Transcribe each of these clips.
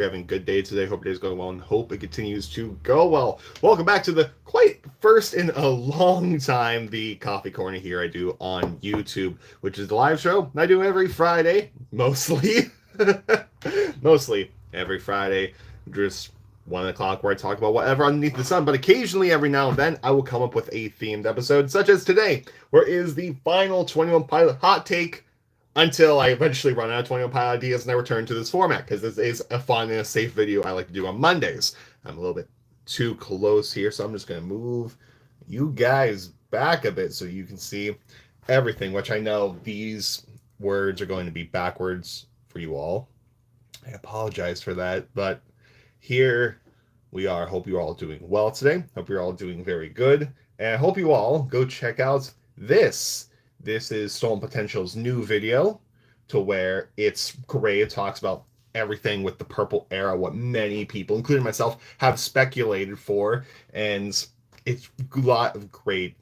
You're having a good day today. Hope your day's going well and hope it continues to go well. Welcome back to the quite first in a long time, the Coffee Corner here I do on YouTube, which is the live show I do every Friday, mostly. Mostly every Friday, just 1 o'clock, where I talk about whatever underneath the sun. But occasionally, every now and then, I will come up with a themed episode, such as today, where is the final 21 Pilot hot take until I eventually run out of 21 Pilot ideas and I return to this format, because this is a fun and a safe video I like to do on Mondays. I'm a little bit too close here, so I'm just going to move you guys back a bit so you can see everything, which I know these words are going to be backwards for you all. I apologize for that, but here we are. Hope you're all doing well today. Hope you're all doing very good. And I hope you all go check out this. This is Stolen Potential's new video, to where it's great. It talks about everything with the Purple Era, what many people, including myself, have speculated for. And it's a lot of great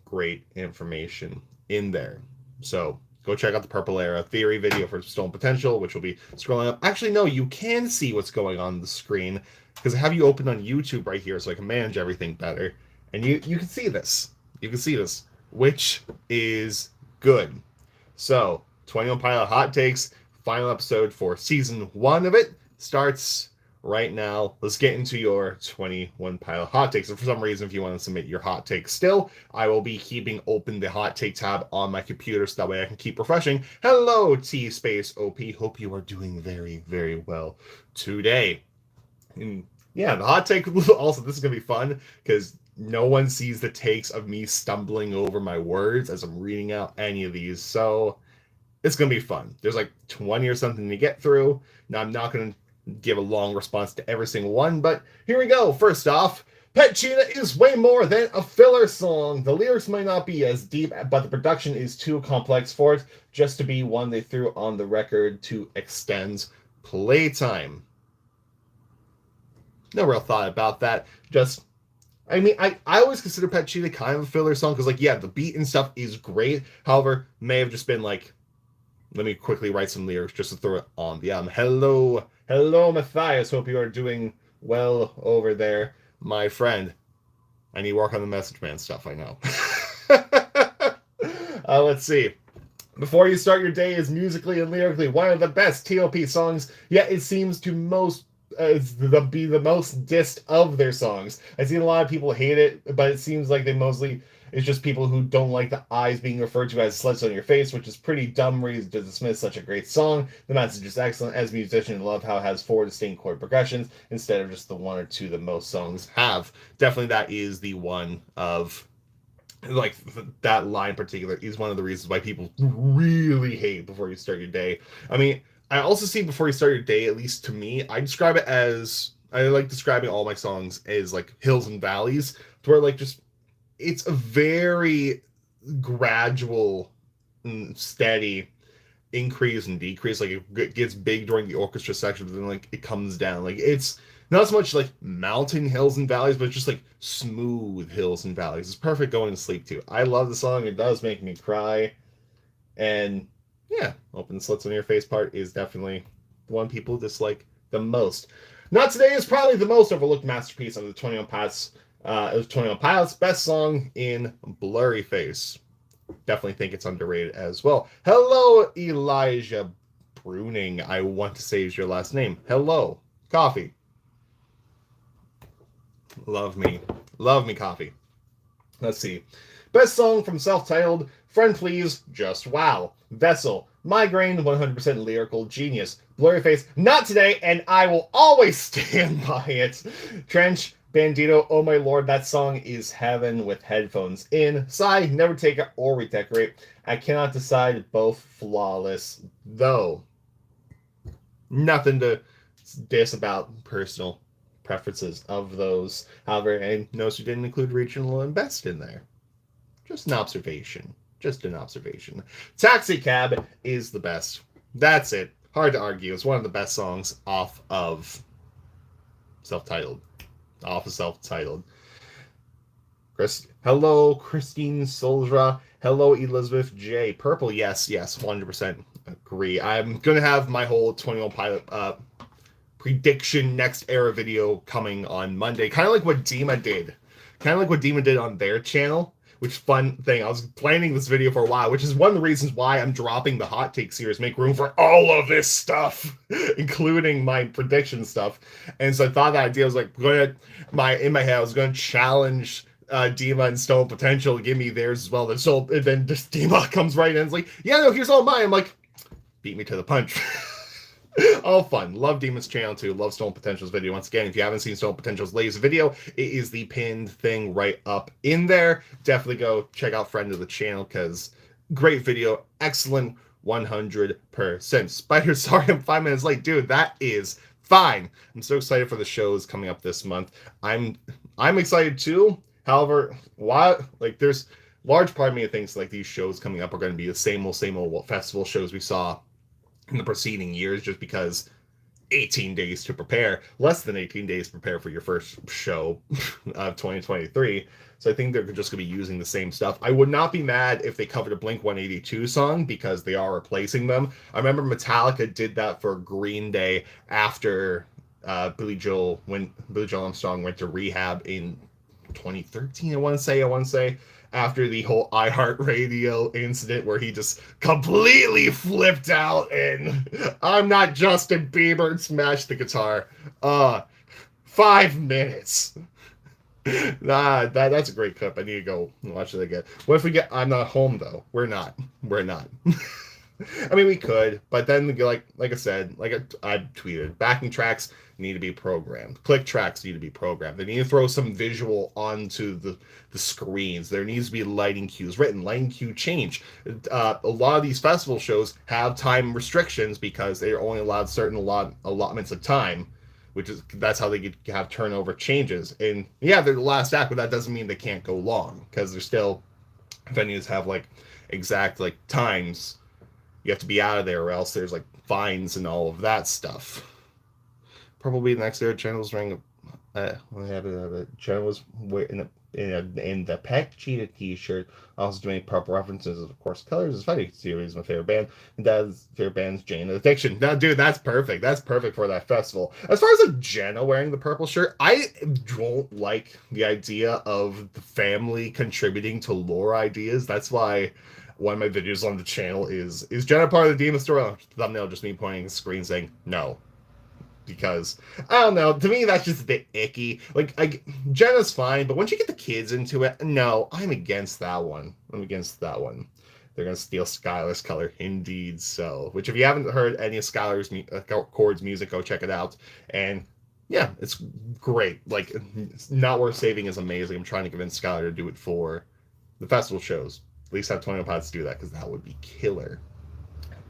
information in there. So go check out the Purple Era theory video for Stolen Potential, which will be scrolling up. Actually, no, you can see what's going on the screen, because I have you open on YouTube right here so I can manage everything better. And you can see this. You can see this, which is good. So, 21 Pilot Hot Takes, final episode for Season 1 of it, starts right now. Let's get into your 21 Pilot Hot Takes. And for some reason, if you want to submit your hot takes still, I will be keeping open the hot take tab on my computer so that way I can keep refreshing. Hello, T-Space-OP. Hope you are doing very well today. And yeah, the hot take also, this is going to be fun, because no one sees the takes of me stumbling over my words as I'm reading out any of these. So it's going to be fun. There's like 20 or something to get through. Now, I'm not going to give a long response to every single one, but here we go. First off, Pet Cheetah is way more than a filler song. The lyrics might not be as deep, but the production is too complex for it just to be one they threw on the record to extend playtime. No real thought about that. I always consider Pet Cheetah kind of a filler song, because, like, yeah, the beat and stuff is great. However, may have just been like, let me quickly write some lyrics just to throw it on the album. Hello, Matthias. Hope you are doing well over there, my friend. I need to work on the Message Man stuff, I know. Let's see. Before You Start Your Day is musically and lyrically one of the best TOP songs, yet it seems to be the most dissed of their songs. I've seen a lot of people hate it, but it seems like it's just people who don't like the eyes being referred to as slits on your face, which is pretty dumb reason to dismiss such a great song. The message is excellent. As a musician, I love how it has 4 distinct chord progressions instead of just the 1 or 2 that most songs have. Definitely that is the one of, like, that line in particular is one of the reasons why people really hate Before You Start Your Day. I mean, I also see Before You Start Your Day, at least to me, I like describing all my songs as like hills and valleys, to where, like, just, it's a very gradual and steady increase and decrease. Like, it gets big during the orchestra section, but then, like, it comes down. Like, it's not so much like mountain hills and valleys, but it's just like smooth hills and valleys. It's perfect going to sleep to. I love the song. It does make me cry. And yeah, Open Slits on Your Face part is definitely the one people dislike the most. Not Today is probably the most overlooked masterpiece of the 21 Pilots. It was 21 Pilots' best song in Blurry Face. Definitely think it's underrated as well. Hello, Elijah Bruning. I want to say is your last name. Hello, Coffee. Love me, Coffee. Let's see. Best song from self-titled, Friend Please, Just Wow. Vessel, Migraine, 100% lyrical genius. Blurry Face, Not Today, and I will always stand by it. Trench, Bandito, Oh My Lord, that song is heaven with headphones in. Sigh, Never Take It or Redecorate. I cannot decide, both flawless, though. Nothing to diss about personal preferences of those. However, I noticed you didn't include regional and best in there. Just an observation. Taxi Cab is the best. That's it. Hard to argue. It's one of the best songs off of self-titled. Hello, Christine Solzra. Hello, Elizabeth J. Purple, yes, 100% agree. I'm going to have my whole 21 Pilot prediction next era video coming on Monday. Kind of like what Dima did. Kind of like what Dima did on their channel. Which fun thing. I was planning this video for a while, which is one of the reasons why I'm dropping the hot take series, make room for all of this stuff, including my prediction stuff. And so I thought that idea was like in my head, I was going to challenge Dima and Stone Potential to give me theirs as well. And then just Dima comes right in and is like, yeah, no, here's all mine. I'm like, beat me to the punch. All fun. Love Demon's channel too. Love Stone Potential's video. Once again, if you haven't seen Stone Potential's latest video, it is the pinned thing right up in there. Definitely go check out friend of the channel because great video. Excellent 100%. Spider, sorry I'm 5 minutes late. Dude, that is fine. I'm so excited for the shows coming up this month. I'm excited too. However, there's large part of me that thinks like these shows coming up are going to be the same old festival shows we saw in the preceding years, just because 18 days to prepare, less than 18 days to prepare for your first show of 2023. So I think they're just going to be using the same stuff. I would not be mad if they covered a Blink-182 song because they are replacing them. I remember Metallica did that for Green Day after Billy Joel Armstrong went to rehab in 2013, I want to say, after the whole iHeartRadio incident where he just completely flipped out and I'm not Justin Bieber and smashed the guitar. 5 minutes. That's a great clip. I need to go watch it again. What if we get I'm not home though? We're not. I mean, we could, but then like I said, I tweeted, backing tracks need to be programmed. Click tracks need to be programmed. They need to throw some visual onto the screens. There needs to be lighting cues written. Lighting cue change. A lot of these festival shows have time restrictions because they're only allowed certain allotments of time, that's how they have turnover changes. And yeah, they're the last act, but that doesn't mean they can't go long because there's still venues have like exact like times. You have to be out of there or else there's like fines and all of that stuff. Probably the next era channels ring. Channels in the Peck Cheetah t-shirt. Also doing proper references, of course. Colors is Fighting Series, my favorite band. And Dad's favorite band's Jane Addiction. Now, dude, that's perfect. That's perfect for that festival. As far as like Jenna wearing the purple shirt, I don't like the idea of the family contributing to lore ideas. That's why one of my videos on the channel is Jenna part of the Demon Story? Thumbnail just me pointing at the screen saying no. Because, I don't know, to me that's just a bit icky. Like Jenna's fine, but once you get the kids into it, no, I'm against that one. They're going to steal Skylar's color. Indeed so. Which, if you haven't heard any of Skylar's Chords music, go check it out. And, yeah, it's great. Like, Not Worth Saving is amazing. I'm trying to convince Skylar to do it for the festival shows. At least have 21 Pods to do that, because that would be killer.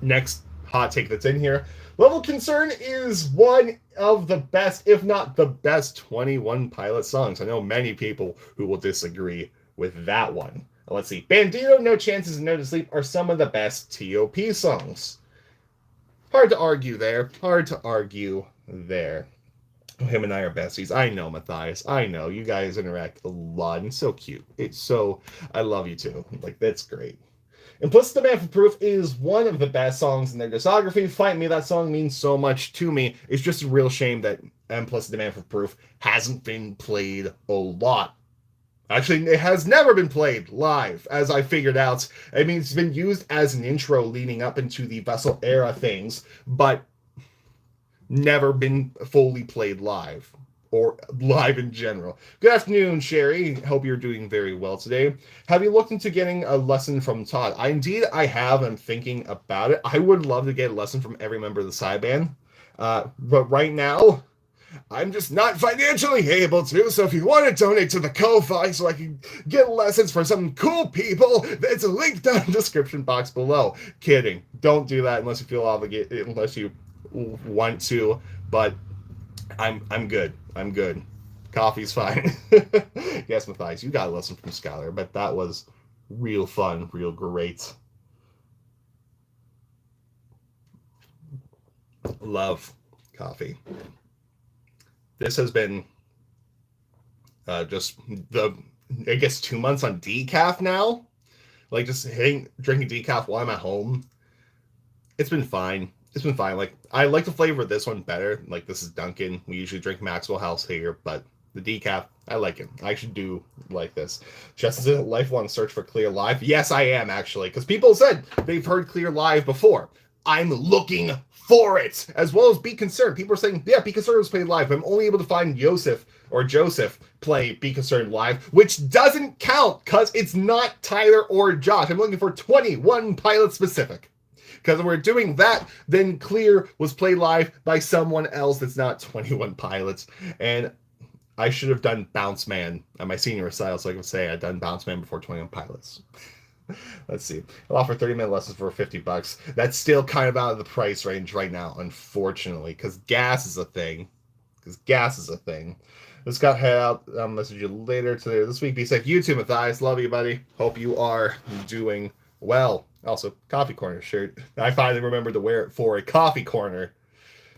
Next hot take that's in here. Level Concern is one of the best, if not the best, 21 Pilot songs. I know many people who will disagree with that one. Let's see. Bandito, No Chances, and No to Sleep are some of the best TOP songs. Hard to argue there. Him and I are besties. I know, Matthias. I know. You guys interact a lot. And so cute. I love you too. Like, that's great. Implicit Demand for Proof is one of the best songs in their discography. Fight Me, that song means so much to me. It's just a real shame that Implicit Demand for Proof hasn't been played a lot. Actually, it has never been played live, as I figured out. I mean, it's been used as an intro leading up into the Vessel era things, but never been fully played live, or live in general. Good afternoon, Sherry. Hope you're doing very well today. Have you looked into getting a lesson from Todd? I have. I'm thinking about it. I would love to get a lesson from every member of the side band. But right now, I'm just not financially able to, so if you want to donate to the Ko-Fi so I can get lessons for some cool people, there's a link down in the description box below. Kidding. Don't do that unless you feel obligated, unless you want to, but I'm good. Coffee's fine. Yes, Matthias, you got a lesson from Skylar, but that was real fun, real great. Love coffee. This has been just 2 months on decaf now. Like, just drinking decaf while I'm at home. It's been fine. it's been fine. Like, I like the flavor of this one better. Like, this is Dunkin'. We usually drink Maxwell House here, but the decaf, I like it. I actually do like this. Just as a lifelong search for Clear Live. Yes, I am, actually, because people said they've heard Clear Live before. I'm looking for it, as well as Be Concerned. People are saying, yeah, Be Concerned was played live. I'm only able to find Joseph play Be Concerned live, which doesn't count because it's not Tyler or Josh. I'm looking for 21 Pilots specific. Because if we're doing that, then Clear was played live by someone else that's not 21 Pilots. And I should have done Bounce Man at my senior recital, so I can say I'd done Bounce Man before 21 Pilots. Let's see. I'll offer 30-minute lessons for $50. That's still kind of out of the price range right now, unfortunately, because gas is a thing. This got head out. I'll message you later today. This week, be safe. You too, Matthias. Love you, buddy. Hope you are doing well. Also, Coffee Corner shirt. I finally remembered to wear it for a Coffee Corner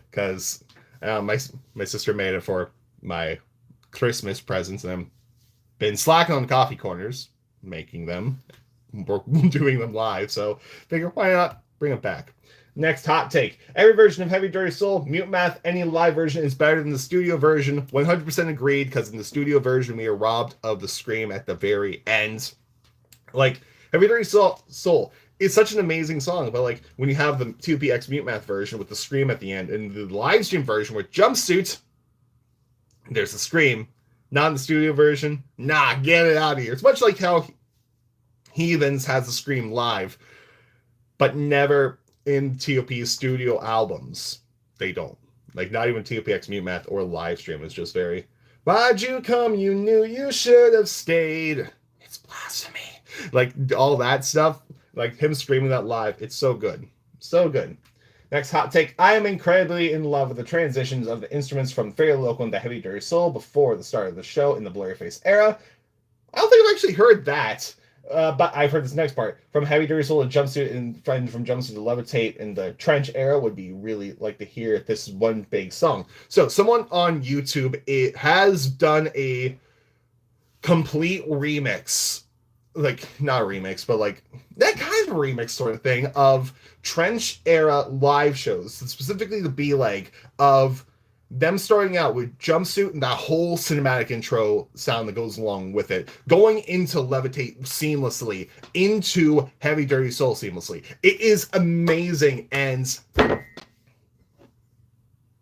because my sister made it for my Christmas presents, and I've been slacking on Coffee Corners, making them. We're doing them live, so figure why not bring it back. Next hot take. Every version of Heavy Dirty Soul, Mute Math, any live version is better than the studio version. 100% agreed, because in the studio version, we are robbed of the scream at the very end. Like, Heavy Dirty Soul is such an amazing song, but like, when you have the 2PX Mute Math version with the scream at the end, and the live stream version with Jumpsuit, there's the scream. Not in the studio version. Nah, get it out of here. It's much like how Heathens has the scream live, but never in TOP's studio albums. They don't. Like, not even TOPX Mute Math or live stream. It's just very, why'd you come? You knew you should have stayed. It's blasphemy. Like, all that stuff. Like, him screaming that live. It's so good. So good. Next hot take. I am incredibly in love with the transitions of the instruments from Fairly Local into Heavy Dirty Soul before the start of the show in the Blurryface era. I don't think I've actually heard that. But I've heard this next part. From Heavy Dirty Soul to Jumpsuit, and from Jumpsuit to Levitate in the Trench era would be really like to hear this one big song. So someone on YouTube has done a complete remix. Like, not a remix, but like that kind of remix sort of thing of Trench era live shows. Specifically the B-leg of them starting out with Jumpsuit and that whole cinematic intro sound that goes along with it, going into Levitate seamlessly, into Heavy Dirty Soul seamlessly. It is amazing, and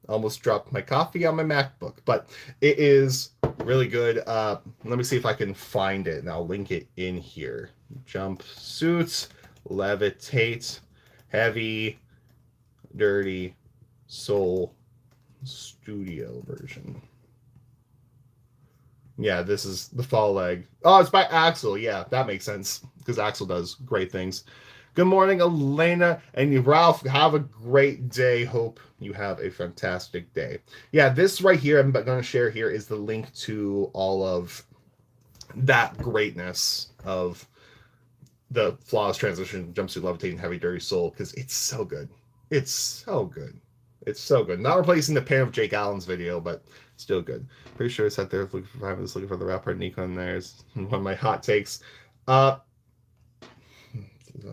almost dropped my coffee on my MacBook, but it is really good. Let me see if I can find it, and I'll link it in here. Jumpsuit, Levitate, Heavy Dirty Soul studio version. Yeah, this is the fall leg. Oh, it's by Axel. Yeah, that makes sense because Axel does great things. Good morning, Elena and you, Ralph. Have a great day. Hope you have a fantastic day. Yeah, this right here I'm going to share here is the link to all of that greatness of the flawless transition, Jumpsuit, Levitating, Heavy Dirty Soul, because it's so good. It's so good. It's so good. Not replacing the pair of Jake Allen's video, but still good. Pretty sure I sat there looking for 5 minutes looking for the rap part. Nico in there is one of my hot takes. Let's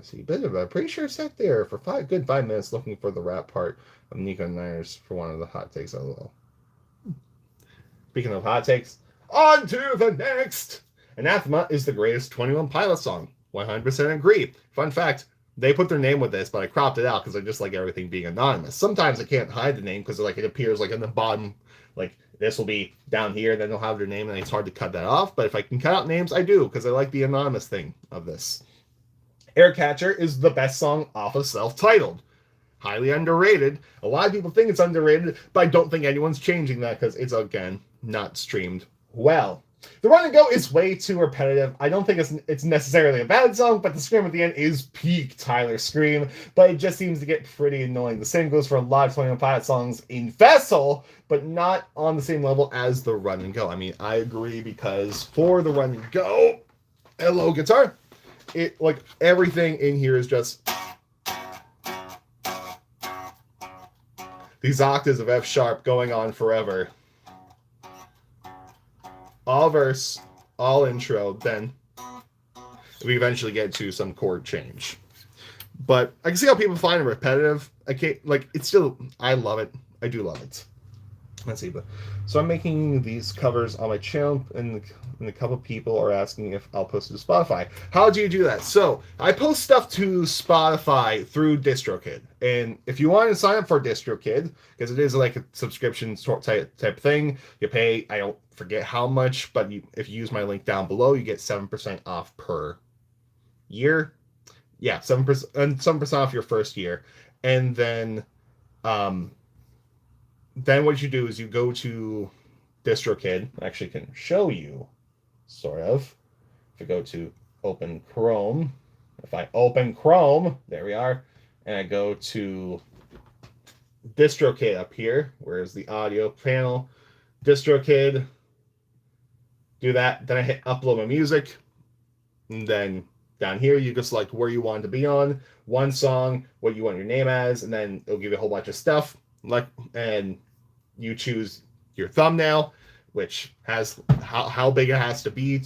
see. But I'm pretty sure I sat there for 5 minutes looking for the rap part of Nico Nair's for one of the hot takes. LOL. Speaking of hot takes, on to the next. Anathema is the greatest 21 Pilots song. 100% agree. Fun fact. They put their name with this, but I cropped it out because I just like everything being anonymous. Sometimes I can't hide the name because like it appears like in the bottom, like this will be down here, then they'll have their name, and it's hard to cut that off. But if I can cut out names, I do because I like the anonymous thing of this. Aircatcher is the best song off of Self-Titled. Highly underrated. A lot of people think it's underrated, but I don't think anyone's changing that because it's, again, not streamed well. The Run and Go is way too repetitive. I don't think it's necessarily a bad song, but the scream at the end is peak Tyler scream, but it just seems to get pretty annoying. The same goes for a lot of 21 Pilot songs in Vessel, but not on the same level as the Run and Go. I mean, I agree because for the Run and Go, hello guitar, it like everything in here is just these octaves of F sharp going on forever. All verse, all intro, then we eventually get to some chord change. But I can see how people find it repetitive. I can't, like, it's still, I love it. I do love it. Let's see, but so I'm making these covers on my channel, and a couple people are asking if I'll post it to Spotify. How do you do that? So I post stuff to Spotify through DistroKid, and if you want to sign up for DistroKid, because it is like a subscription type thing, you pay, I don't forget how much, but if you use my link down below, you get 7% off per year. Yeah, 7%, and 7% off your first year, and then what you do is you go to DistroKid. I actually can show you, sort of. If I go to open Chrome, there we are, and I go to DistroKid up here, where's the audio panel, DistroKid, do that, then I hit upload my music, and then down here you just select where you want to be on, one song, what you want your name as, and then it'll give you a whole bunch of stuff, and you choose your thumbnail, which has how big it has to be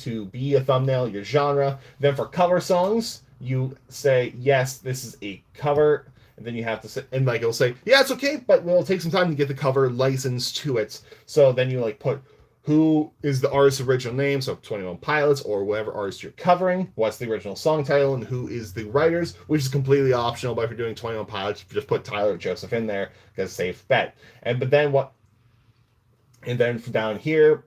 a thumbnail, your genre. Then for cover songs, you say, yes, this is a cover, and then you have to say, and like it'll say, yeah, it's okay, but it'll take some time to get the cover license to it. So then you like put who is the artist's original name, so 21 Pilots or whatever artist you're covering, what's the original song title, and who is the writers, which is completely optional. But if you're doing 21 Pilots, just put Tyler or Joseph in there, because safe bet. And then from down here,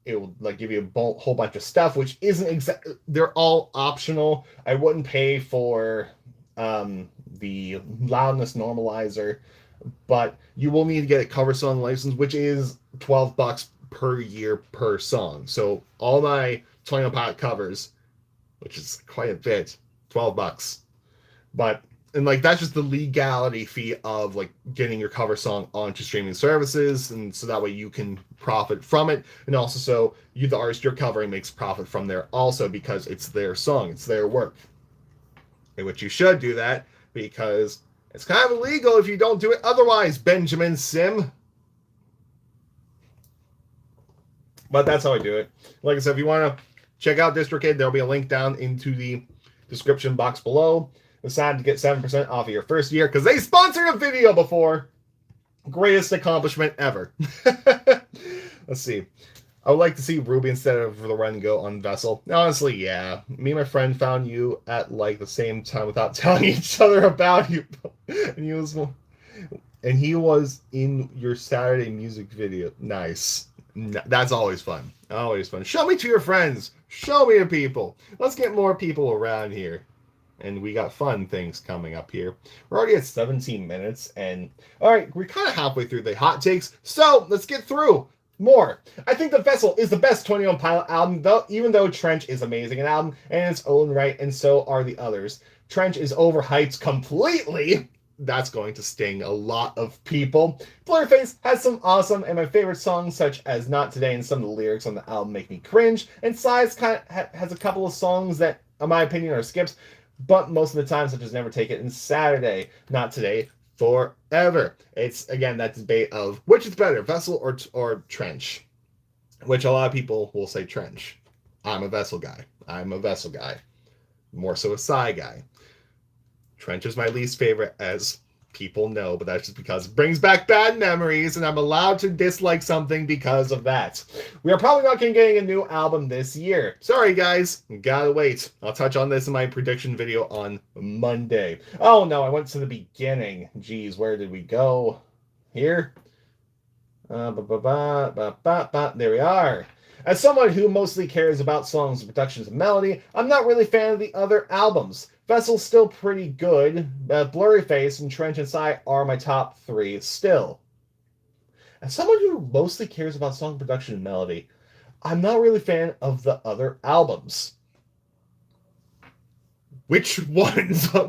it will like give you a whole bunch of stuff, which isn't exactly, they're all optional. I wouldn't pay for the loudness normalizer, but you will need to get a cover song license, which is $12 per year per song. So all my 21 Pilot covers, which is quite a bit, $12. But and like that's just the legality fee of like getting your cover song onto streaming services, and so that way you can profit from it, and also so you, the artist you're covering, makes profit from there also, because it's their song, it's their work. And which you should do that, because it's kind of illegal if you don't do it otherwise, Benjamin Sim. But that's how I do it. Like I said, if you want to check out DistroKid, there'll be a link down into the description box below. Decided to get 7% off of your first year because they sponsored a video before. Greatest accomplishment ever. Let's see. I would like to see Ruby instead of the Run and Go on Vessel. Honestly, yeah. Me and my friend found you at like the same time without telling each other about you. And he was in your Saturday music video. Nice. That's always fun. Always fun. Show me to your friends. Show me to people. Let's get more people around here. And we got fun things coming up here. We're already at 17 minutes. And all right, we're kind of halfway through the hot takes. So let's get through more. I think The Vessel is the best 21 Pilot album, though, even though Trench is amazing an album in its own right, and so are the others. Trench is overhyped completely. That's going to sting a lot of people. Blurryface has some awesome and my favorite songs, such as Not Today, and some of the lyrics on the album make me cringe. And Size kind of has a couple of songs that, in my opinion, are skips, but most of the time, such as Never Take It and Saturday. Not Today, forever. It's, again, that debate of which is better, Vessel or Trench, which a lot of people will say Trench. I'm a Vessel guy. More so a Psy guy. Trench is my least favorite, as people know, but that's just because it brings back bad memories, and I'm allowed to dislike something because of that. We are probably not going to get a new album this year. Sorry, guys. Gotta wait. I'll touch on this in my prediction video on Monday. Oh, no, I went to the beginning. Jeez, where did we go? Here? There we are. As someone who mostly cares about songs, productions, and melody, I'm not really a fan of the other albums. Vessel's still pretty good, but Blurryface and Trench and Psy are my top three still. As someone who mostly cares about song production and melody, I'm not really a fan of the other albums. Which ones? So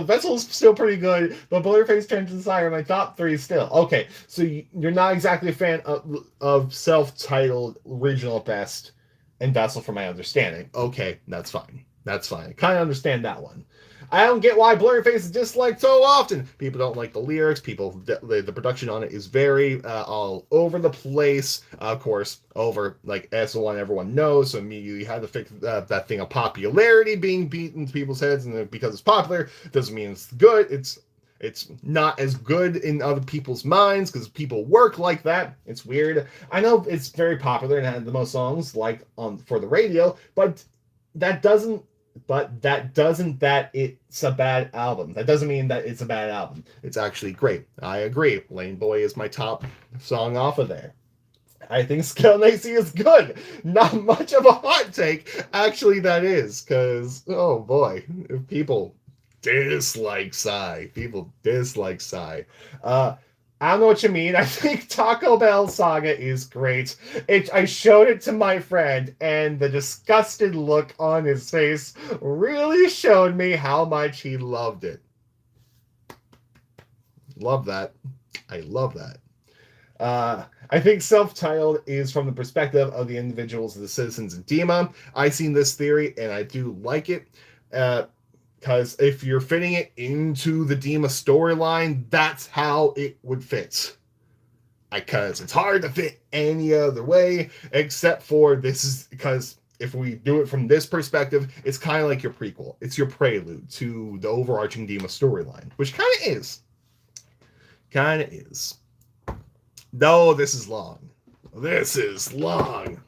Vessel's still pretty good, but Blurryface, Trench and Psy are my top three still. Okay, so you're not exactly a fan of self-titled original best and Vessel, from my understanding. Okay, that's fine. That's fine. I kind of understand that one. I don't get why Blurryface is disliked so often. People don't like the lyrics. The production on it is very all over the place. Of course, over like as the one everyone knows. So you had to fix that thing of popularity being beaten into people's heads, and because it's popular doesn't mean it's good. It's not as good in other people's minds because people work like that. It's weird. I know it's very popular and had the most songs like on for the radio, but that doesn't that it's a bad album. That doesn't mean that it's a bad album. It's actually great. I agree. Lane Boy is my top song off of there. I think Skill Nacy is good. Not much of a hot take. Actually, that is, because, oh boy, if people dislike Psy. People dislike Psy. I don't know what you mean. I think Taco Bell Saga is great. I showed it to my friend, and the disgusted look on his face really showed me how much he loved it. Love that. I love that. I think self-titled is from the perspective of the individuals, the citizens of Dima. I've seen this theory, and I do like it. Because if you're fitting it into the Dima storyline, that's how it would fit. Because it's hard to fit any other way, except for this is because if we do it from this perspective, it's kind of like your prequel. It's your prelude to the overarching Dima storyline, which kind of is. Kind of is. No, this is long. This is long.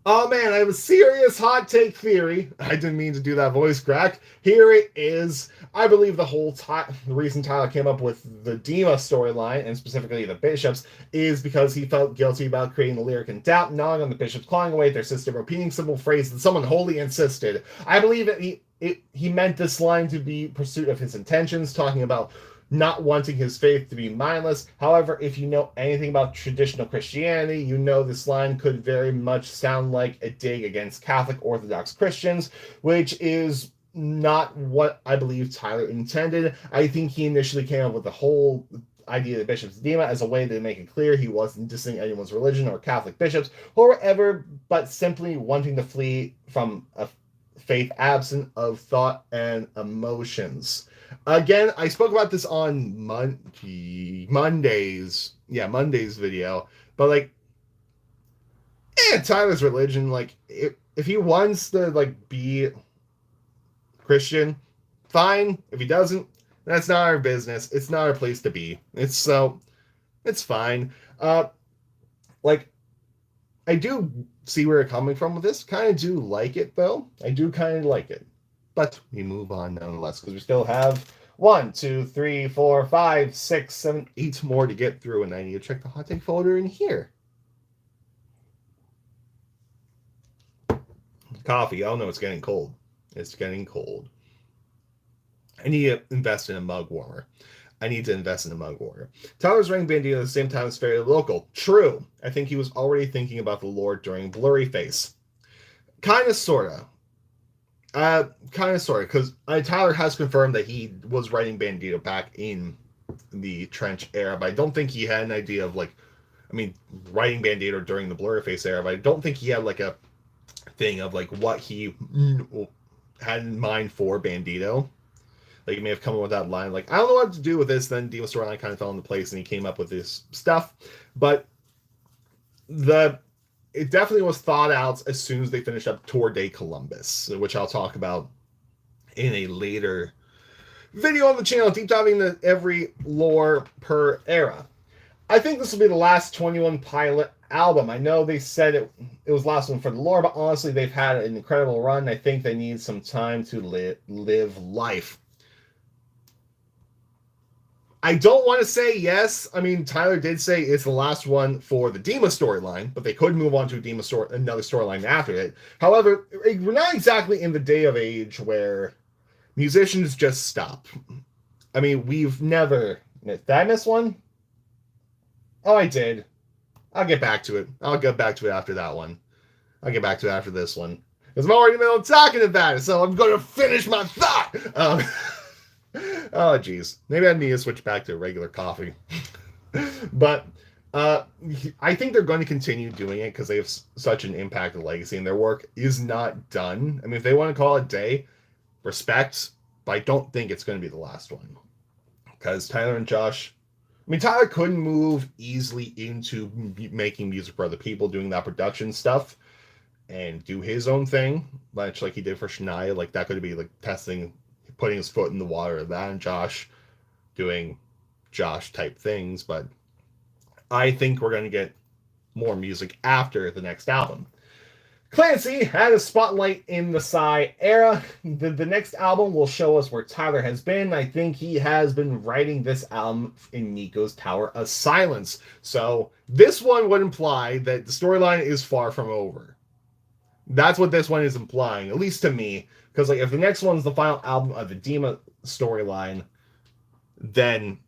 Oh man, I have a serious hot take theory. I didn't mean to do that voice crack. Here it is. I believe the reason Tyler came up with the Dima storyline, and specifically the bishops, is because he felt guilty about creating the lyric in doubt, gnawing on the bishops, clawing away at their system, repeating simple phrases that someone wholly insisted. I believe that he meant this line to be pursuit of his intentions, talking about not wanting his faith to be mindless. However, if you know anything about traditional Christianity, you know this line could very much sound like a dig against Catholic Orthodox Christians, which is not what I believe Tyler intended. I think he initially came up with the whole idea of the bishops of Dima as a way to make it clear he wasn't dissing anyone's religion or Catholic bishops or whatever, but simply wanting to flee from a faith absent of thought and emotions. Again, I spoke about this on Monday's video, but like, Tyler's religion, like, if he wants to like be Christian, fine. If he doesn't, that's not our business. It's not our place to be. It's fine. Like, I do see where you're coming from with this. Kind of do like it though. I do kind of like it. But we move on nonetheless because we still have 1, 2, 3, 4, 5, 6, 7, 8 more to get through, and I need to check the hot take folder in here. Coffee. Oh no, it's getting cold. It's getting cold. I need to invest in a mug warmer. Tyler's writing Bandito at the same time as Fairly Local. True. I think he was already thinking about the Lord during Blurryface. Kind of, sort of. Because Tyler has confirmed that he was writing Bandito back in the Trench era, but I don't think he had an idea of writing Bandito during the Blurryface era, but I don't think he had like a thing of like what he had in mind for Bandito. Like he may have come up with that line, like, I don't know what to do with this, then Dima storyline kind of fell into place and he came up with this stuff. But it definitely was thought out as soon as they finished up Tour de Columbus, which I'll talk about in a later video on the channel, deep diving into every lore per era. I think this will be the last 21 Pilot album. I know they said it was the last one for the lore, but honestly, they've had an incredible run. I think they need some time to live life. I don't want to say yes. I mean, Tyler did say it's the last one for the Dima storyline, but they could move on to another storyline after it. However, we're not exactly in the day of age where musicians just stop. I mean, we've never... Did I miss one? Oh, I did. I'll get back to it. I'll get back to it after that one. I'll get back to it after this one. Because I'm already in the middle of talking about it, so I'm going to finish my thought! Oh, geez. Maybe I need to switch back to regular coffee. But I think they're going to continue doing it because they have such an impact and legacy, and their work is not done. I mean, if they want to call it a day, respect. but I don't think it's going to be the last one. Because Tyler and Josh, I mean, Tyler couldn't move easily into making music for other people, doing that production stuff, and do his own thing, much like he did for Shania. Like, that could be like testing, putting his foot in the water, that and Josh doing Josh type things. But I think we're going to get more music after the next album. Clancy had a spotlight in the Psy era. The next album will show us where Tyler has been. I think he has been writing this album in Nico's Tower of Silence. So this one would imply that the storyline is far from over. That's what this one is implying, at least to me. Because like, if the next one's the final album of the Dima storyline, then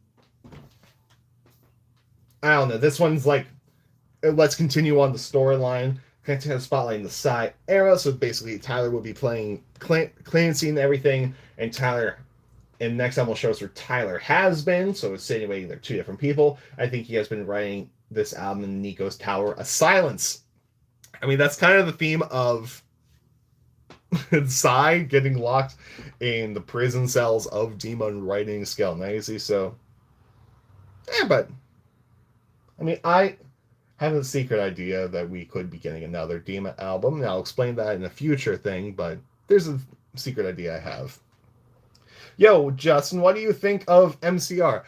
I don't know. This one's like, let's continue on the storyline. Clancy had a spotlight in the Psy era, so basically Tyler will be playing Clancy and everything, and Tyler, and next album will show us where Tyler has been, so it's insinuating they're two different people. I think he has been writing this album in Nico's Tower of Silence. I mean, that's kind of the theme of Psy getting locked in the prison cells of Demon writing Skeleton Legacy, so but I mean, I have a secret idea that we could be getting another Dima album. Now, I'll explain that in a future thing, but there's a secret idea I have. Yo, Justin, what do you think of MCR?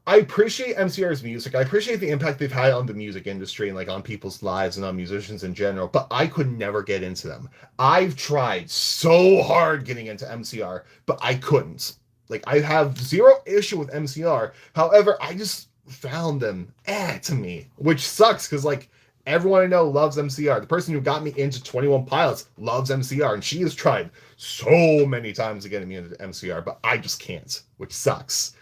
I appreciate MCR's music. I appreciate the impact they've had on the music industry and like on people's lives and on musicians in general, but I could never get into them. I've tried so hard getting into MCR, but I couldn't. Like, I have zero issue with MCR. However, I just found them to me, which sucks because like everyone I know loves MCR. The person who got me into 21 Pilots loves MCR, and she has tried so many times to get me into MCR, but I just can't, which sucks.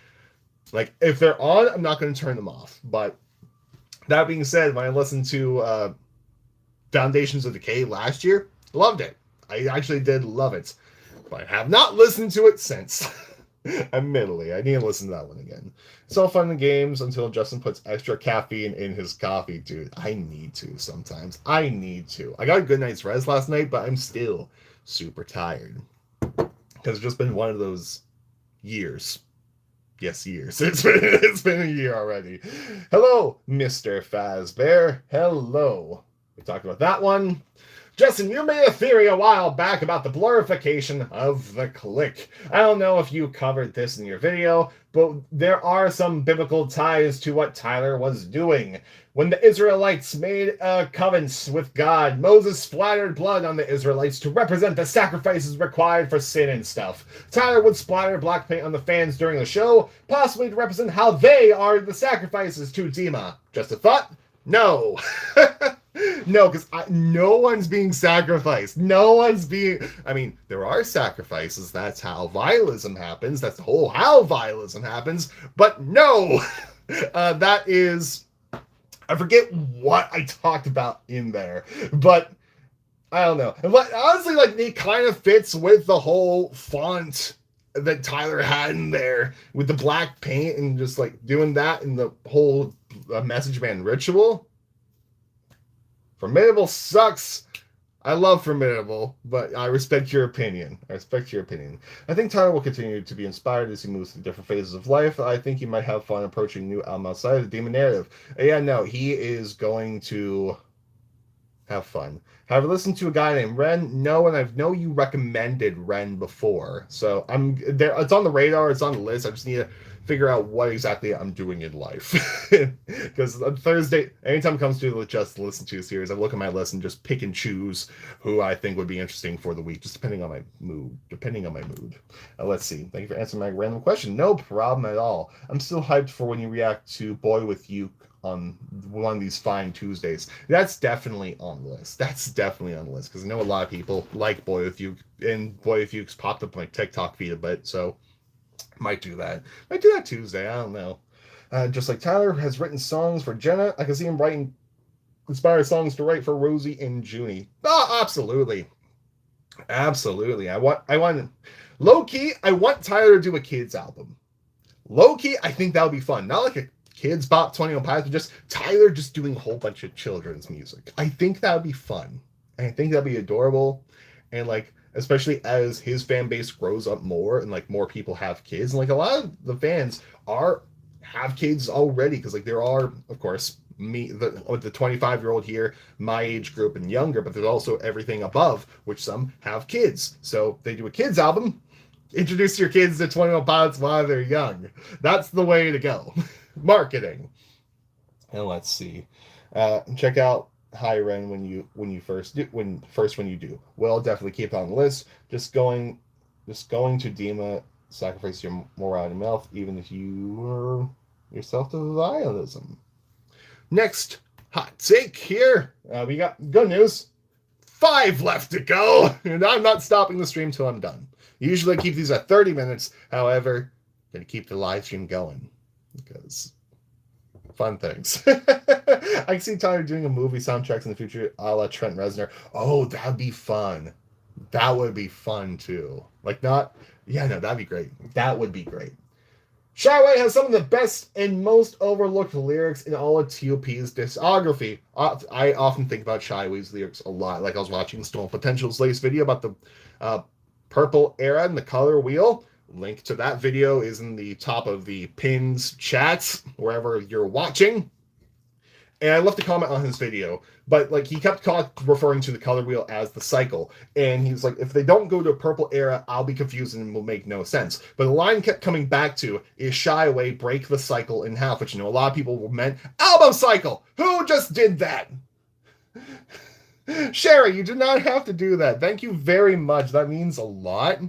Like, if they're on, I'm not going to turn them off. But that being said, when I listened to Foundations of Decay last year, loved it. I actually did love it, but I have not listened to it since. Admittedly, I need to listen to that one again. It's all fun and games until Justin puts extra caffeine in his coffee, dude. I need to sometimes. I need to. I got a good night's rest last night, but I'm still super tired. Because it's just been one of those years. Yes, years. It's been a year already. Hello, Mr. Fazbear. Hello. We talked about that one. Justin, you made a theory a while back about the glorification of the clique. I don't know if you covered this in your video, but there are some biblical ties to what Tyler was doing. When the Israelites made a covenant with God, Moses splattered blood on the Israelites to represent the sacrifices required for sin and stuff. Tyler would splatter black paint on the fans during the show, possibly to represent how they are the sacrifices to Dima. Just a thought? No. No, because no one's being sacrificed. No one's being... I mean, there are sacrifices. That's how vialism happens. That's the whole how vialism happens. But no! That is... I forget what I talked about in there. But, I don't know. But honestly, like, it kind of fits with the whole font that Tyler had in there. With the black paint and just, like, doing that in the whole Message Man ritual. Formidable sucks. I love Formidable, but I respect your opinion. I think Tyler will continue to be inspired as he moves through different phases of life. I think he might have fun approaching new album outside of the Demon narrative. Yeah, no, he is going to have fun. Have you listened to a guy named Ren? No, and I know you recommended Ren before. So I'm there. It's on the radar. It's on the list. I just need to figure out what exactly I'm doing in life. Because on Thursday, anytime it comes to the Just Listen To series, I look at my list and just pick and choose who I think would be interesting for the week, just depending on my mood. Let's see. Thank you for answering my random question. No problem at all. I'm still hyped for when you react to Boy With You on one of these fine Tuesdays. That's definitely on the list. Because I know a lot of people like Boy With You, and Boy With You's popped up on my TikTok feed a bit, so might do that Tuesday. I don't know. Just like Tyler has written songs for Jenna, I can see him writing inspired songs to write for Rosie and Junie. Oh, absolutely. I want low key. I want Tyler to do a kids album. Low key, I think that would be fun. Not like a kids bop 21 Pilots, but just Tyler just doing a whole bunch of children's music. I think that would be fun. I think that'd be adorable. And like, especially as his fan base grows up more and like more people have kids. And like a lot of the fans are have kids already because like there are, of course, me the 25-year-old here, my age group and younger, but there's also everything above, which some have kids. So they do a kids album. Introduce your kids to 21 Pilots while they're young. That's the way to go. Marketing. And let's see. Check out High Ren when you first do. Well, definitely keep it on the list. Just going to Dima, sacrifice your morality mouth, even if you were yourself to Zionism. Next hot take here. We got good news. 5 left to go, and I'm not stopping the stream till I'm done. Usually I keep these at 30 minutes. However, I'm going to keep the live stream going because fun things. I can see Tyler doing a movie soundtracks in the future a la Trent Reznor. Oh, that'd be fun. That would be fun too. Like that'd be great. That would be great. Shy Away has some of the best and most overlooked lyrics in all of T.O.P.'s discography. I often think about Shy Away's lyrics a lot. Like I was watching Stolen Potential's latest video about the Purple Era and the color wheel. Link to that video is in the top of the pins chats, wherever you're watching. And I left a comment on his video, but like he kept referring to the color wheel as the cycle. And he's like, if they don't go to a purple era, I'll be confused and it will make no sense. But the line kept coming back to is Shy Away break the cycle in half, which a lot of people meant album cycle. Who just did that? Sherry, you did not have to do that. Thank you very much. That means a lot.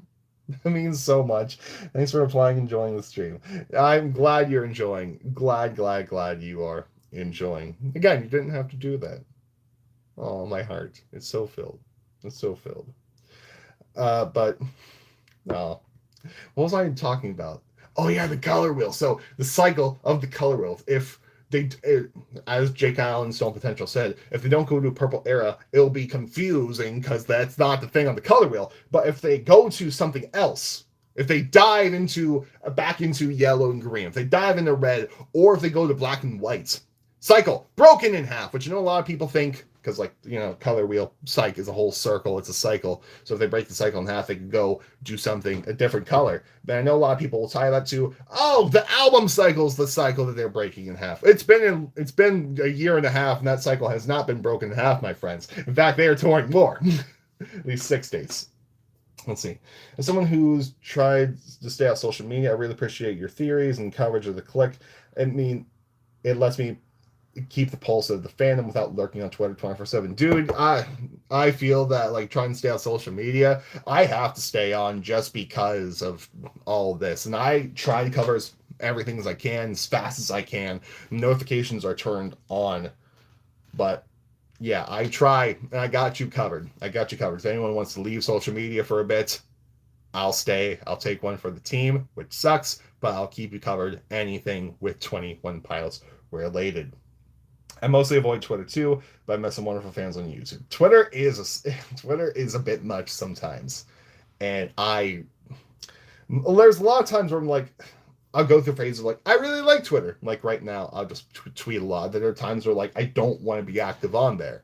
That means so much. Thanks for replying and enjoying the stream. I'm glad you're enjoying. Glad you are enjoying. Again, you didn't have to do that. Oh, my heart. It's so filled. But, no. What was I talking about? Oh, yeah, the color wheel. So, the cycle of the color wheel. If as Jake Allen and Stone Potential said, if they don't go to a purple era, it'll be confusing because that's not the thing on the color wheel. But if they go to something else, if they dive back into yellow and green, if they dive into red, or if they go to black and white, cycle broken in half, which a lot of people think, because color wheel psych is a whole circle, it's a cycle. So if they break the cycle in half, they can go do something a different color. But I know a lot of people will tie that to, the album cycle is the cycle that they're breaking in half. It's been a year and a half, and that cycle has not been broken in half, my friends. In fact, they are touring more, at least 6 days. Let's see. As someone who's tried to stay off social media, I really appreciate your theories and coverage of the click. It lets me keep the pulse of the fandom without lurking on Twitter 24/7. Dude, I feel that like trying to stay on social media, I have to stay on just because of all of this. And I try to cover everything as I can, as fast as I can. Notifications are turned on. But yeah, I try, and I got you covered. If anyone wants to leave social media for a bit, I'll stay. I'll take one for the team, which sucks, but I'll keep you covered. Anything with 21 Pilots related. I mostly avoid Twitter too, but I met some wonderful fans on YouTube. Twitter is a bit much sometimes, and there's a lot of times where I'm like, I'll go through phases of like, I really like Twitter. Like right now, I'll just tweet a lot. There are times where like I don't want to be active on there,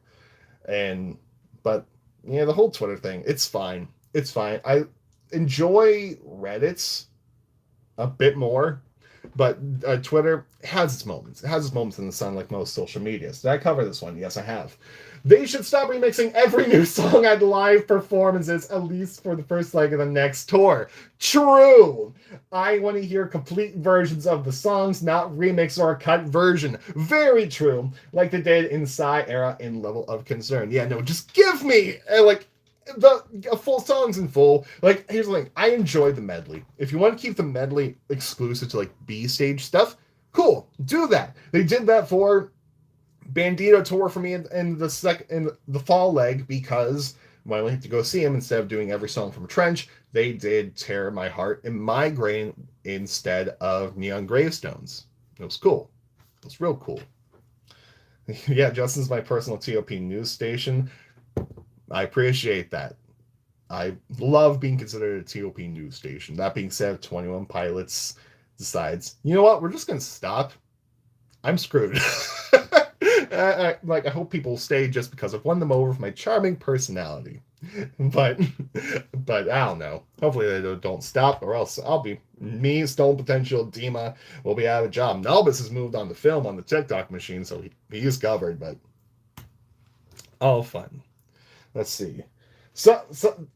but the whole Twitter thing, it's fine. I enjoy Reddit's a bit more. But Twitter has its moments. It has its moments in the sun like most social media. Did I cover this one? Yes, I have. They should stop remixing every new song at live performances, at least for the first leg of the next tour. True! I want to hear complete versions of the songs, not remix or a cut version. Very true. Like they did in Psy Era in Level of Concern. Yeah, no, just give me, the full songs in full. Like, here's the thing. I enjoy the medley. If you want to keep the medley exclusive to, like, B-stage stuff, cool. Do that. They did that for Bandito tour for me in the fall leg because when I went to go see him, instead of doing every song from Trench, they did Tear My Heart and Migraine instead of Neon Gravestones. It was cool. It was real cool. Yeah, Justin's my personal TOP news station. I appreciate that. I love being considered a TOP news station. That being said, 21 Pilots decides, you know what, we're just going to stop. I'm screwed. I hope people stay just because I've won them over with my charming personality. but I don't know. Hopefully they don't stop, or else I'll be me, Stone Potential, Dima will be out of a job. Nelbus has moved on to film on the TikTok machine, so he's covered. But all fun. Let's see.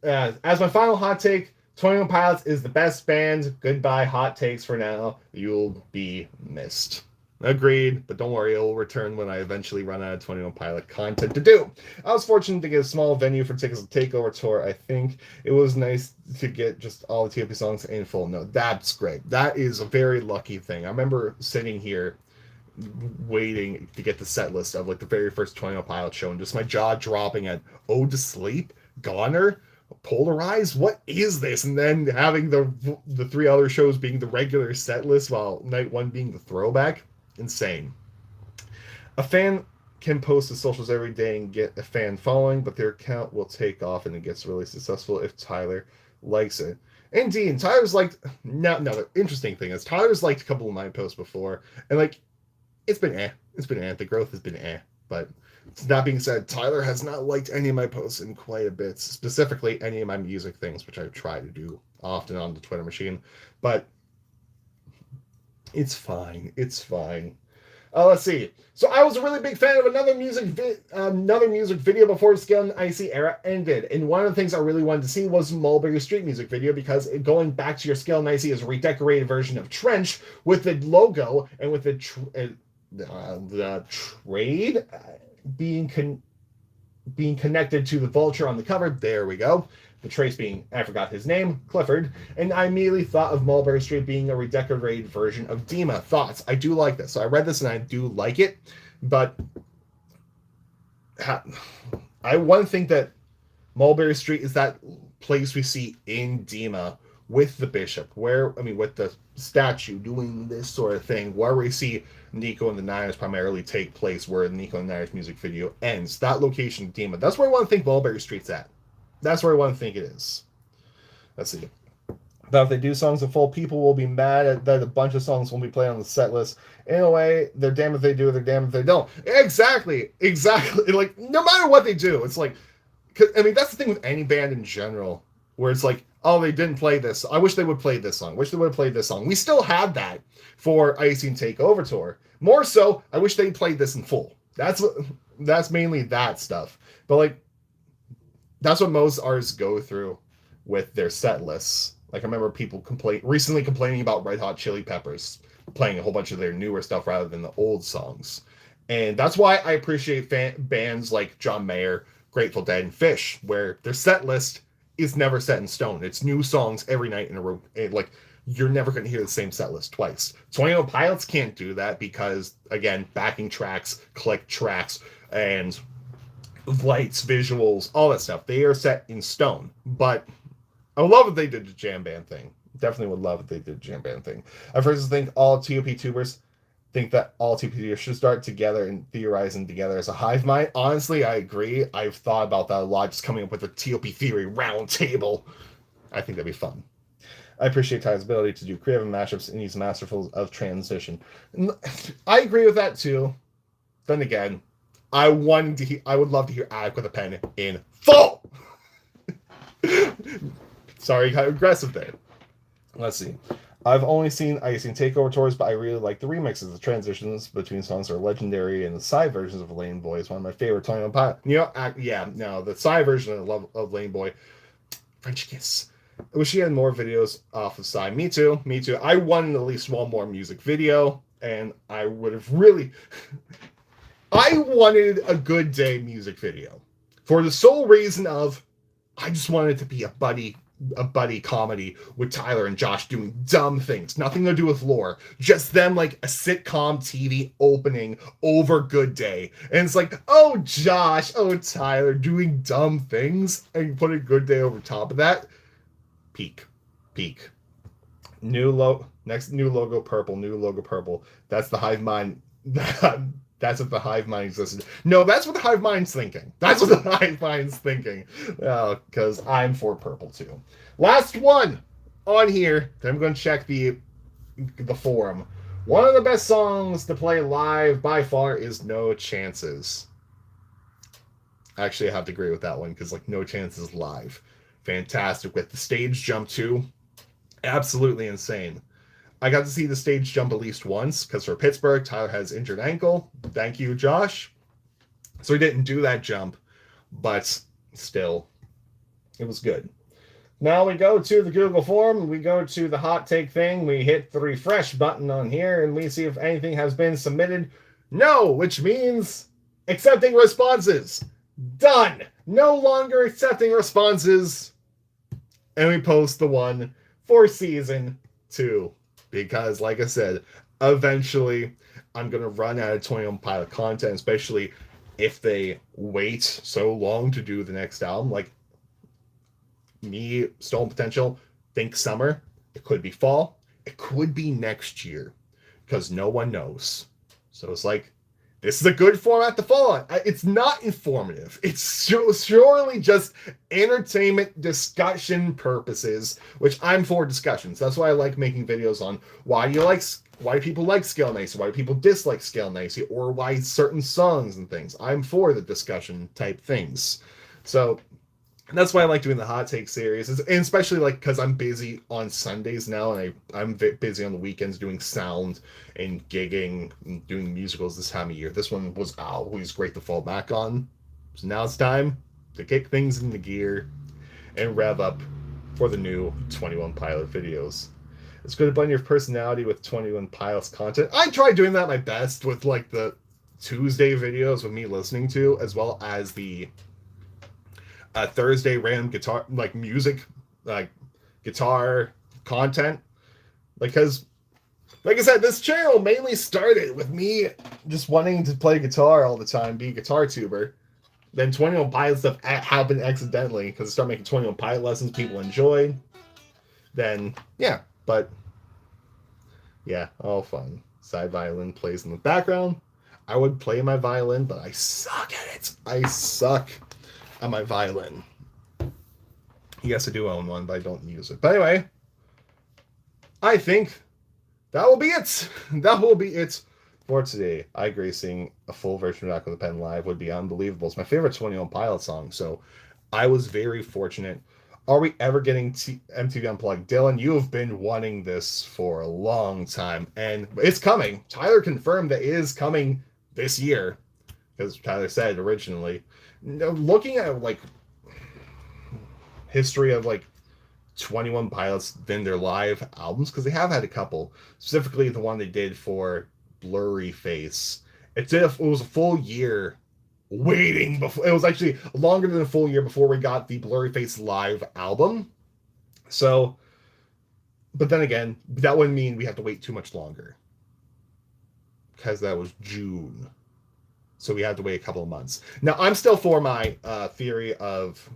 As my final hot take, 21 Pilots is the best band. Goodbye, hot takes for now. You'll be missed. Agreed, but don't worry, it'll return when I eventually run out of 21 Pilot content to do. I was fortunate to get a small venue for tickets to Takeover Tour. I think it was nice to get just all the TOP songs in full. No, that's great. That is a very lucky thing. I remember sitting here waiting to get the set list of like the very first 21 Pilot show and just my jaw dropping at Ode to Sleep, Goner, Polarized, what is this? And then having the three other shows being the regular set list while night one being the throwback. Insane. A fan can post to socials every day and get a fan following, but their account will take off and it gets really successful if Tyler likes it. Indeed, Tyler's liked. No, the interesting thing is Tyler's liked a couple of my posts before, and like it's been eh. It's been eh. The growth has been eh. But that being said, Tyler has not liked any of my posts in quite a bit, specifically any of my music things, which I try to do often on the Twitter machine. But it's fine. It's fine. Let's see. So I was a really big fan of another music video before the Scale and Icy era ended. And one of the things I really wanted to see was Mulberry Street music video, because going back to your Scale and Icy is a redecorated version of Trench with the logo and with the trade being connected to the vulture on the cover. There we go. The trace being, I forgot his name, Clifford, and I immediately thought of Mulberry Street being a redecorated version of Dima. Thoughts? I do like this. So I read this and I do like it, but I want to think that Mulberry Street is that place we see in Dima with the bishop, with the statue doing this sort of thing, where we see Nico and the Niners primarily take place, where the Nico and the Niners music video ends. That location, Dima, that's where I want to think Mulberry Street's at. That's where I want to think it is. Let's see. But if they do songs in full, people will be mad at that a bunch of songs won't be played on the set list. In a way, they're damned if they do, they're damned if they don't. Exactly. Like, no matter what they do, it's like, that's the thing with any band in general, where it's like, oh, they didn't play this. I wish they would play this song. Wish they would have played this song. We still had that for Icy and Takeover Tour. More so, I wish they played this in full. That's mainly that stuff. But like, that's what most artists go through with their set lists. Like, I remember people recently complaining about Red Hot Chili Peppers playing a whole bunch of their newer stuff rather than the old songs. And that's why I appreciate bands like John Mayer, Grateful Dead, and Fish, where their set list is never set in stone. It's new songs every night in a row. Like, you're never going to hear the same set list twice. 21 Pilots can't do that because, again, backing tracks, click tracks, and lights, visuals, all that stuff, they are set in stone. But I would love if they did the jam band thing. Definitely would love if they did the jam band thing. I first think all TOP tubers think that all TOP tubers should start together and theorizing together as a hive mind. Honestly, I agree. I've thought about that a lot, just coming up with a TOP theory round table. I think that'd be fun. I appreciate Ty's ability to do creative mashups and he's masterful of transition. I agree with that too. Then again, I would love to hear Attic with a pen in full. Sorry, kind of aggressive there. Let's see. I've only seen Icy and Takeover Tours, but I really like the remixes. The transitions between songs are legendary, and the side versions of Lane Boy is one of my favorite 21 Pilots. The side version of Lane Boy, French Kiss. I wish he had more videos off the side. Me too. I wanted at least one more music video, and I would have really... I wanted a Good Day music video for the sole reason of I just wanted it to be a buddy comedy with Tyler and Josh doing dumb things. Nothing to do with lore. Just them like a sitcom TV opening over Good Day. And it's like, oh, Josh, oh, Tyler doing dumb things and putting Good Day over top of that. Peak. New logo purple. That's the hive mind. That's what the hive mind existed. No, that's what the hive mind's thinking. Because I'm for purple too. Last one on here. Then I'm going to check the forum. One of the best songs to play live by far is No Chances. Actually, I have to agree with that one because like No Chance is live. Fantastic with the stage jump too. Absolutely insane. I got to see the stage jump at least once because for Pittsburgh, Tyler has injured ankle. Thank you, Josh. So he didn't do that jump, but still, it was good. Now we go to the Google form, we go to the hot take thing, we hit the refresh button on here, and we see if anything has been submitted. No, which means accepting responses. Done. No longer accepting responses. And we post the one for season 2. Because, like I said, eventually I'm going to run out of 21 Pilot content, especially if they wait so long to do the next album. Like, me, Stolen Potential, think summer. It could be fall. It could be next year. Because no one knows. So it's like, this is a good format to follow. It's not informative. It's surely just entertainment discussion purposes, which I'm for discussions. That's why I like making videos on why people like Scale Nicey, why people dislike Scale Nicey, or why certain songs and things. I'm for the discussion type things. So that's why I like doing the hot take series, and especially like because I'm busy on Sundays now, and I'm busy on the weekends doing sound and gigging and doing musicals this time of year. This one was always great to fall back on. So now it's time to kick things into gear and rev up for the new 21 Pilot videos. It's going to blend your personality with 21 Pilot's content. I try doing that my best with like the Tuesday videos with me listening to, as well as the Thursday random guitar, like music, like guitar content. Because, like I said, this channel mainly started with me just wanting to play guitar all the time, be a guitar tuber. Then 21 Pilot stuff happened accidentally because I started making 21 Pilot lessons people enjoyed. Then, yeah, but yeah, all fun. Side violin plays in the background. I would play my violin, but I suck at it. I suck on my violin. Yes, I do own one, but I don't use it. But anyway, I think that will be it. That will be it for today. I agree, seeing a full version of Knock on the Pen live would be unbelievable. It's my favorite 21 Pilot song, so I was very fortunate. Are we ever getting MTV Unplugged? Dylan, you have been wanting this for a long time, and it's coming. Tyler confirmed that it is coming this year, because Tyler said originally. Looking at like history of like 21 Pilots than their live albums, because they have had a couple, specifically the one they did for Blurry Face. It was a full year waiting before. It was actually longer than a full year before we got the Blurry Face live album. So, but then again, that wouldn't mean we have to wait too much longer, because that was June. So we had to wait a couple of months. Now, I'm still for my theory of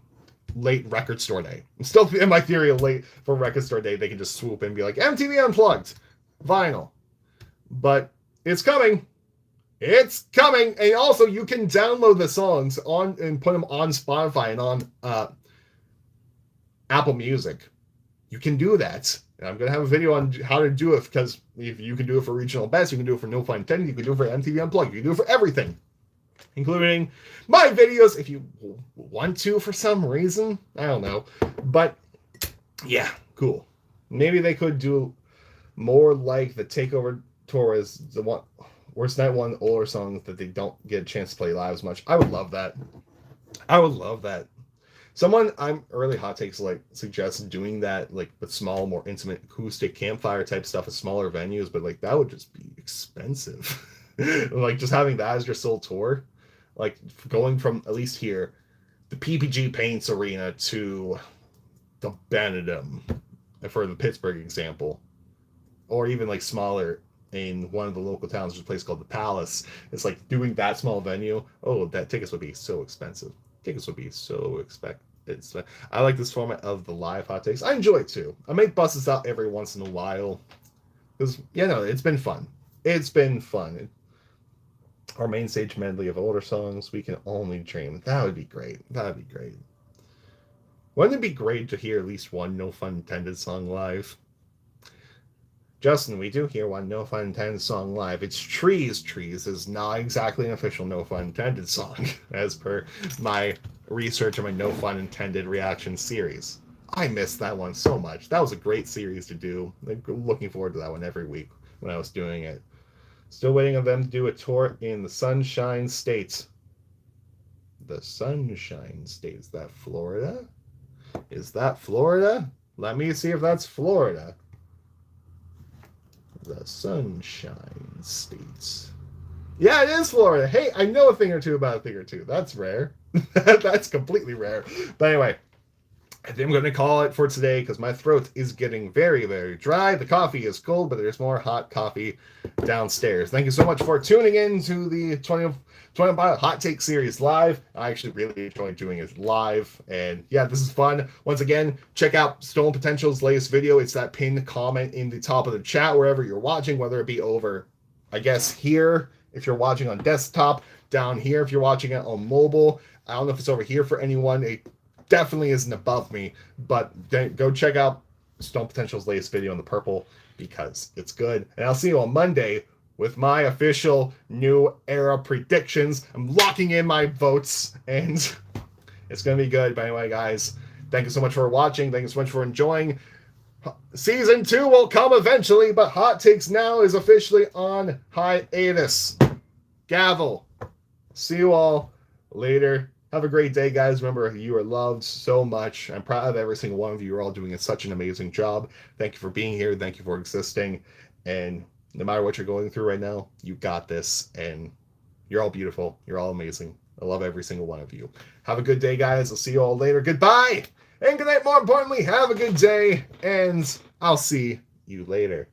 late record store day. I'm still in my theory of late for record store day. They can just swoop in and be like, MTV Unplugged, vinyl. But it's coming. It's coming. And also, you can download the songs on and put them on Spotify and on Apple Music. You can do that. And I'm going to have a video on how to do it, because if you can do it for Regional Best, you can do it for No Fun Intended, you can do it for MTV Unplugged, you can do it for everything, including my videos if you want to for some reason. I don't know. But yeah, cool. Maybe they could do more like the Takeover Tour is the one, Worst Night one, older songs that they don't get a chance to play live as much. I would love that. I would love that. Someone, I'm early hot takes like suggests doing that like with small, more intimate acoustic campfire type stuff at smaller venues, but like that would just be expensive. Like just having that as your sole tour, like going from at least here, the PPG Paints Arena to the Benedum, for the Pittsburgh example, or even like smaller in one of the local towns, there's a place called the Palace. It's like doing that small venue. Oh, that tickets would be so expensive. Tickets would be so expensive. I like this format of the live hot takes. I enjoy it too. I may bust this out every once in a while, because it's been fun. It's been fun. Our main stage medley of older songs, We Can Only Dream. That would be great. That would be great. Wouldn't it be great to hear at least one No Fun Intended song live? Justin, we do hear one No Fun Intended song live. It's Trees. Trees is not exactly an official No Fun Intended song, as per my research of my No Fun Intended reaction series. I missed that one so much. That was a great series to do. Looking forward to that one every week when I was doing it. Still waiting on them to do a tour in the Sunshine State. The Sunshine State. Is that Florida? Is that Florida? Let me see if that's Florida. The Sunshine State. Yeah, it is Florida. Hey, I know a thing or two about a thing or two. That's rare. That's completely rare. But anyway, I think I'm going to call it for today because my throat is getting very, very dry. The coffee is cold, but there's more hot coffee downstairs. Thank you so much for tuning in to the 20 Hot Take Series live. I actually really enjoy doing it live. And yeah, this is fun. Once again, check out Stolen Potential's latest video. It's that pinned comment in the top of the chat wherever you're watching, whether it be over, I guess, here if you're watching on desktop, down here if you're watching it on mobile. I don't know if it's over here for anyone. It definitely isn't above me, but go check out Stone Potential's latest video in the purple because it's good. And I'll see you on Monday with my official new era predictions. I'm locking in my votes and it's going to be good. But anyway, guys, thank you so much for watching. Thank you so much for enjoying. Season 2 will come eventually, but Hot Takes Now is officially on hiatus. Gavel. See you all later. Have a great day, guys. Remember, you are loved so much. I'm proud of every single one of you. You're all doing such an amazing job. Thank you for being here. Thank you for existing. And no matter what you're going through right now, you got this. And you're all beautiful. You're all amazing. I love every single one of you. Have a good day, guys. I'll see you all later. Goodbye. And good night. More importantly, have a good day. And I'll see you later.